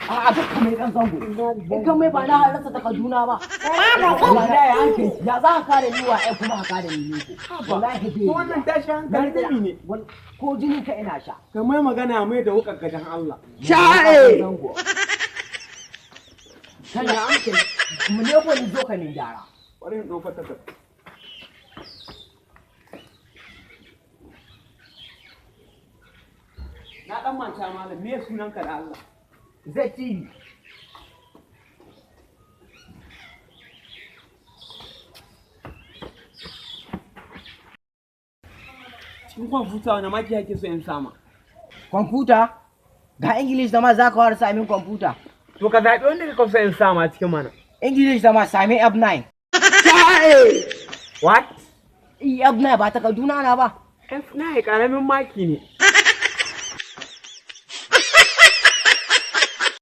a duk mai dan zango in kan mai ba na halarsa ta Kaduna ba wallahi yanke ya za ka kare ni wa ai kuma ka kare ni ne wallahi dai wannan tashi hankali ne ko jini ka ina sha kamar magana mai da hukar gadan Allah sha'e kana yanke mu ne ko ni zo ka ne gyara bari in dauka ta na dan manta malam me sunanka da Allah Zaki cikin kwamfuta wani maki yake so in sama kwamfuta ga English da ma za ka fara sami kwamfuta to ka zaɓi wanda kake so in sama cikin mana English da ma sami F9 what F9 ba ta Kaduna na ba F9 karamin maki ne